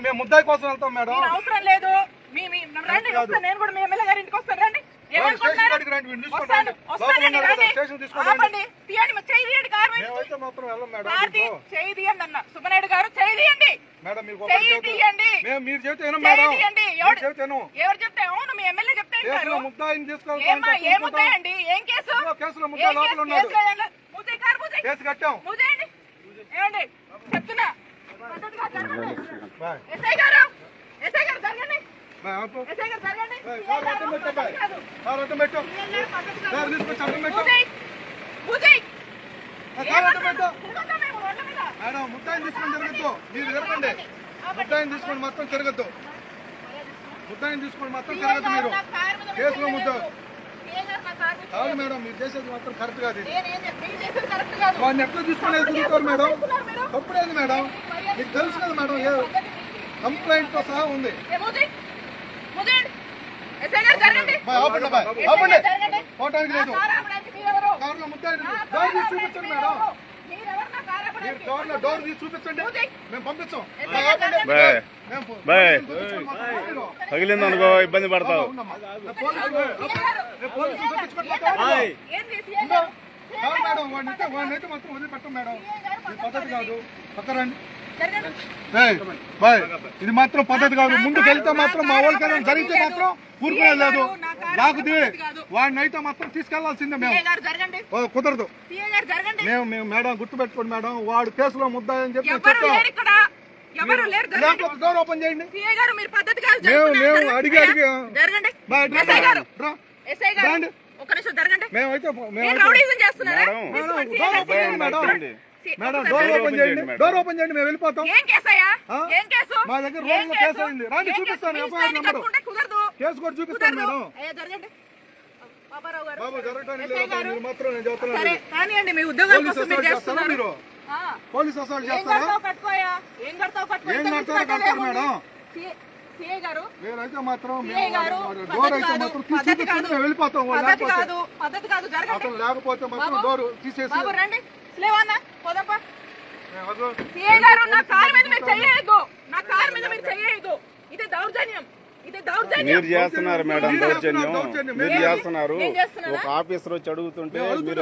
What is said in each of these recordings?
మేము ముద్దాయి కోసం వెళ్తాం మేడం. అవసరం లేదు. నేను కూడా మీ ఎమ్మెల్యే గారి ఇంటికి వస్తాను. రండి. సుబ్బనాయుడు గారు చేయి తీయండి. ఎవరు చెప్తే అవును మీ ఎమ్మెల్యే చెప్తే ఏముంటాయండి? ఏం కేసు? ఏమండి చెప్తున్నా ఎస్ఐ గారు జరగండి. మేడం ముద్దాయిని తీసుకొని తిరగద్దు. మీరు తిరగండి. ముద్దాయిని తీసుకొని మొత్తం తిరగద్దు. ముద్దాయిని తీసుకొని మొత్తం తిరగద్దు. మీరు కేసులో ముద్ద కాదు మేడం. మీరు చేసేది మాత్రం కరెక్ట్ కాదు. వాడిని ఎట్లా తీసుకునేది తిరుగుతారు మేడం. తప్పులేదు మేడం. మీకు తెలుసు కదా మేడం. కంప్లైంట్ తో సహా ఉంది. పోవటానికి లేదు. కార్లో ముద్దాయి చూపించండి మేడం. డోర్ తీసి చూపించండి. మేము పంపిస్తాం. తగిలింది అనుకో ఇబ్బంది పడతావు. మేడం వాడినైతే మాత్రం వదిలిపెట్టం మేడం. ఇది పద్ధతి కాదు. పక్కరండి. ఇది మాత్రం పద్ధతి కాదు. ముందుకు వెళ్తే మాత్రం మా వాళ్ళకైనా జరిగితే మాత్రం ఊరుకునే లేదు. లాగుది వాడినైతే మాత్రం తీసుకెళ్లాల్సిందే. మేము కుదరదు. మేము మేడం గుర్తుపెట్టుకోండి మేడం. వాడు కేసులో ముద్దాయని చెప్పి డోర్ ఓపెన్ చేయండి. మేము అడిగి మేమైతే మేడం డోర్ ఓపెన్ చేయండి. డోర్ ఓపెన్ చేయండి. మేము వెళ్ళిపోతాం. మా దగ్గర రోజులో కేసు అయింది. రాండి చూపిస్తాను. ఎఫ్ఐఆర్ నెంబర్ కేసు కూడా చూపిస్తాను మేడం. బాబు జరగడానికి మీరు మాత్రం నేను చెప్తున్నాను. మీరు పోలీస్ అసలు చేస్తారా? ఏం కడతారు మేడం? మీరైతే మాత్రం డోర్ అయితే మాత్రం చూపించండి. మేము వెళ్ళిపోతాం. అతను లేకపోతే మాత్రం డోర్ తీసేసి మీరు చేస్తున్నారు మేడం దౌర్జన్యం. మీరు చేస్తున్నారు. ఒక ఆఫీసర్ వచ్చి అడుగుతుంటే మీరు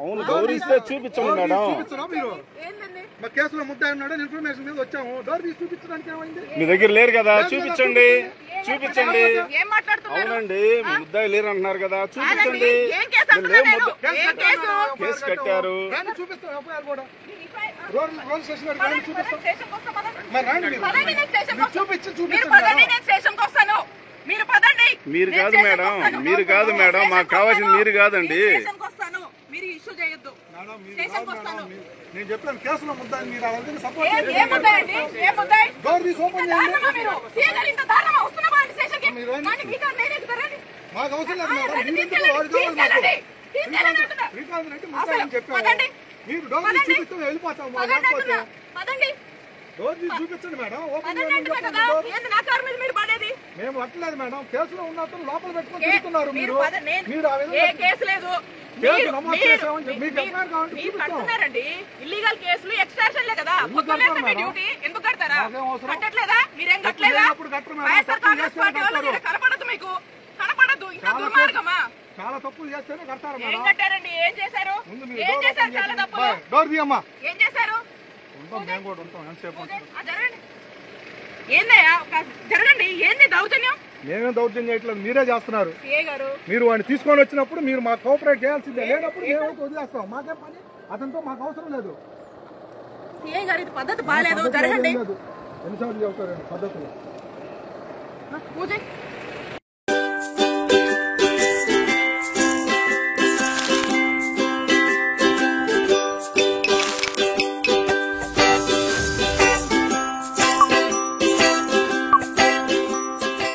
అవును గౌరవిస్తే చూపించండి మేడం. కేసులో ముద్దాయి ఉన్నాడు ఇన్ఫర్మేషన్ మీద వచ్చాము. డోర్ తీసి చూపించడానికి ఏమైంది? మీ దగ్గర లేరు కదా చూపించండి. అవునండి ముద్దాయి లేరు అంటున్నారు కదా చూపించండి. కేసు కట్టారు. మీరు కాదు మేడం. మీరు కాదు మేడం. మాకు కావాల్సింది మీరు కాదండి. నేను చెప్పాను కేసులో ముద్దాయి. మీరు సపోర్ట్ డోర్ తీసి ఓపెన్ చేయండి. మాకు అవసరం లేదు మేడం. చెప్పాను. మీరు డోర్ తీసి చూపిస్తే వెళ్ళిపోతాం. డోర్ తీసి చూపించండి మేడం. ఓపెన్ మేము అట్లేదు మేడం. కేసులో ఉన్న లోపల పెట్టుకొని తిరుగుతున్నారు. మీరు ఇల్లీగల్ కేసులు ఎక్స్ట్రాషన్లే కదా. డ్యూటీ ఎందుకు కడతారా? కట్టట్లేదా? మీరేం కట్టలేదా? కనపడదు మీకు. కనపడదు. ఇంకా దుర్మార్గమా? చాలా తప్పులు చేస్తేనే కడతారు. ఏం కట్టారండి? ఏం చేశారు? ఏం చేశారు? చాలా తప్పులు డోర్ తీయమ్మా. ఏం చేశారు? మేము కూడా ఉంటాం. ఏందయ్యా జరగండి. ఏంది దౌర్జన్యం? మేమేం దౌర్జన్యం చేయట్లేదు. మీరే చేస్తున్నారు. మీరు వాడిని తీసుకొని వచ్చినప్పుడు మీరు మాకు కోఆపరేట్ చేయాల్సిందే. లేనప్పుడు మేమైతే వదిలేస్తాం. మాకే పని. అతనితో మాకు అవసరం లేదు. సిఐ గారు ఇది పద్ధతి బాగాలేదు. జరగండి. ఎన్నిసార్లు చెబుతారండి పద్ధతులు?